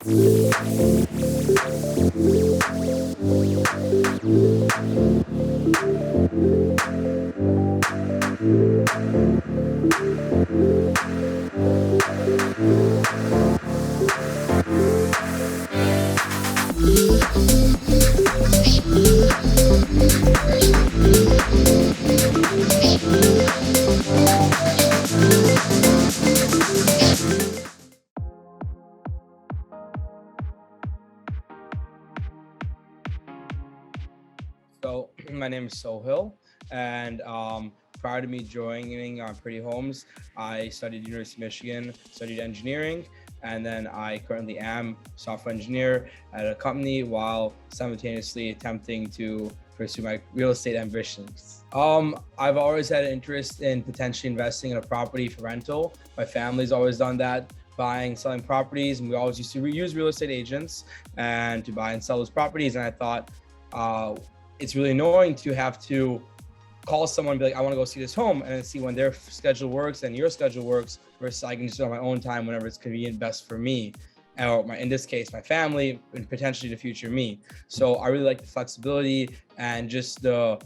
So my name is Sohil, and prior to me joining Pretty Homes, I studied University of Michigan, studied engineering, and then I currently am software engineer at a company while simultaneously attempting to pursue my real estate ambitions. I've always had an interest in potentially investing in a property for rental. My family's always done that, buying, selling properties, and we always used to use real estate agents and to buy and sell those properties. And I thought, it's really annoying to have to call someone and be like, I want to go see this home, and then see when their schedule works and your schedule works, versus I can just do it on my own time whenever it's convenient best for me, or in this case, my family, and potentially the future me. So I really like the flexibility and just the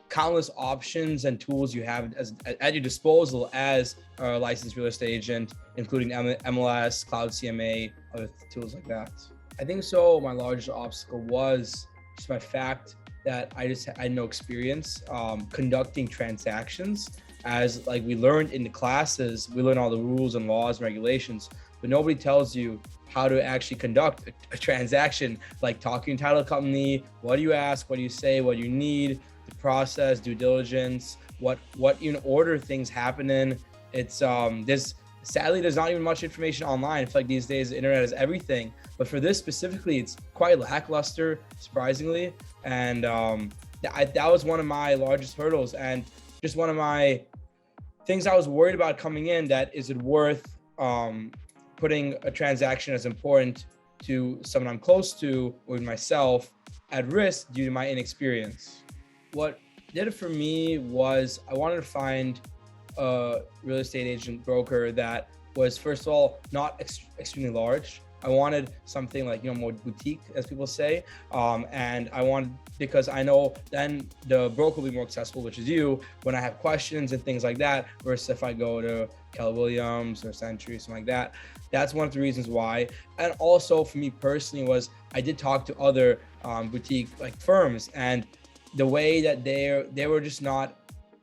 countless options and tools you have at your disposal as a licensed real estate agent, including MLS, Cloud CMA, other tools like that. I think so. My largest obstacle was just my fact that I had no experience conducting transactions. As like we learned in the classes, we learn all the rules and laws and regulations, but nobody tells you how to actually conduct a transaction, like talking to title company, what do you ask, what do you say, what do you need, the process, due diligence, what in order things happen in. It's sadly, there's not even much information online. I feel like these days the internet is everything, but for this specifically, it's quite lackluster, surprisingly. And that was one of my largest hurdles, and just one of my things I was worried about coming in. That is it worth putting a transaction as important to someone I'm close to or myself at risk due to my inexperience? What did it for me was I wanted to find a real estate agent broker that was, first of all, not extremely large. I wanted something like, more boutique, as people say. And I wanted, because I know then the broker will be more accessible, which is you, when I have questions and things like that, versus if I go to Keller Williams or Century, something like that. That's one of the reasons why. And also for me personally was I did talk to other boutique like firms, and the way that they were just not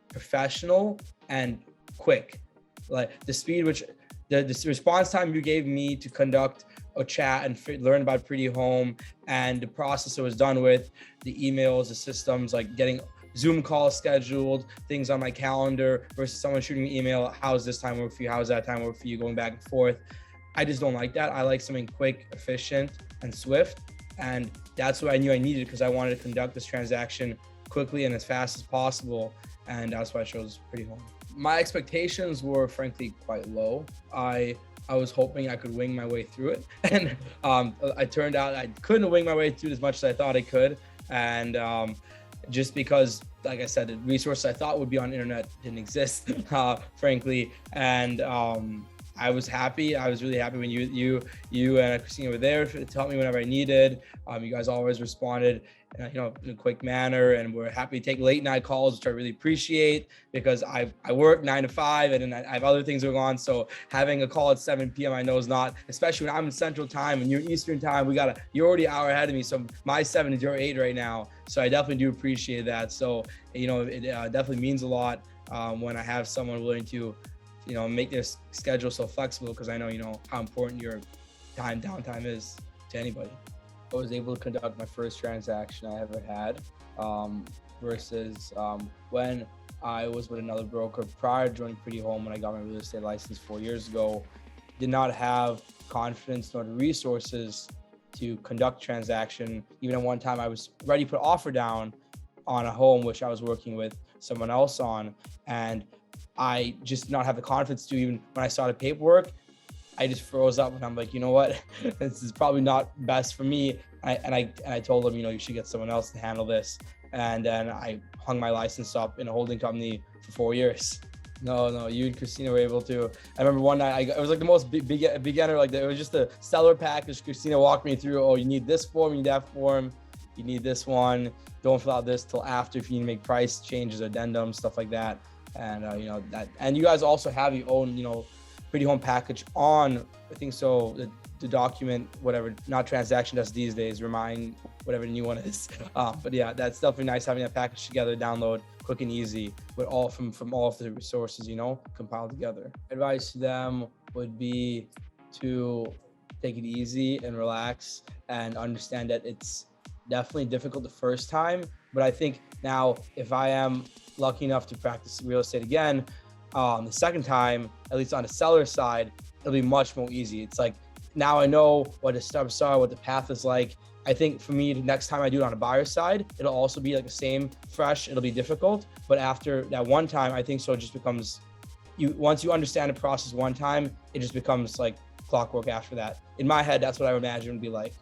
professional and quick. Like the speed which the response time you gave me to conduct a chat and learn about Pretty Home, and the process it was done with, the emails, the systems, like getting Zoom calls scheduled, things on my calendar, versus someone shooting me email, how's this time work for you, how's that time work for you, going back and forth. I just don't like that. I like something quick, efficient, and swift. And that's what I knew I needed, because I wanted to conduct this transaction quickly and as fast as possible. And that's why I chose Pretty Home. My expectations were frankly quite low. I was hoping I could wing my way through it. And it turned out I couldn't wing my way through it as much as I thought I could. And just because, like I said, the resources I thought would be on the internet didn't exist, frankly. And I was happy. I was really happy when you and Christina were there to help me whenever I needed. You guys always responded, in a quick manner, and we're happy to take late night calls, which I really appreciate, because I work 9 to 5 and then I have other things going on. So having a call at 7 p.m. I know is not, especially when I'm in Central Time and you're Eastern Time. You're already an hour ahead of me. So my 7 is your 8 right now. So I definitely do appreciate that. So it definitely means a lot when I have someone willing to make their schedule so flexible, because I know how important your downtime is to anybody. I was able to conduct my first transaction I ever had, versus when I was with another broker prior to joining Pretty Home. When I got my real estate license 4 years ago, did not have confidence nor the resources to conduct transaction. Even at one time I was ready to put an offer down on a home which I was working with someone else on, and I just did not have the confidence to. Even when I started paperwork, I just froze up, and I'm like, you know what, this is probably not best for me. I told them, you should get someone else to handle this. And then I hung my license up in a holding company for 4 years. No, you and Christina were able to. I remember one night, it was like the most beginner, like it was just a seller package. Christina walked me through, oh, you need this form, you need that form, you need this one. Don't fill out this till after if you need to make price changes, addendums, stuff like that. And, and you guys also have your own, pretty home package on, I think so, the document, whatever, not transaction desk these days, remind whatever the new one is. But yeah, that's definitely nice having that package together, download, quick and easy, but all from all of the resources, compiled together. Advice to them would be to take it easy and relax and understand that it's definitely difficult the first time. But I think now, if I am lucky enough to practice real estate again, the second time, at least on the seller side, it'll be much more easy. It's like, now I know what the steps are, what the path is like. I think for me, the next time I do it on a buyer side, it'll also be like the same, fresh, it'll be difficult. But after that one time, I think so it just becomes, once you understand the process one time, it just becomes like clockwork after that. In my head, that's what I would imagine would be like.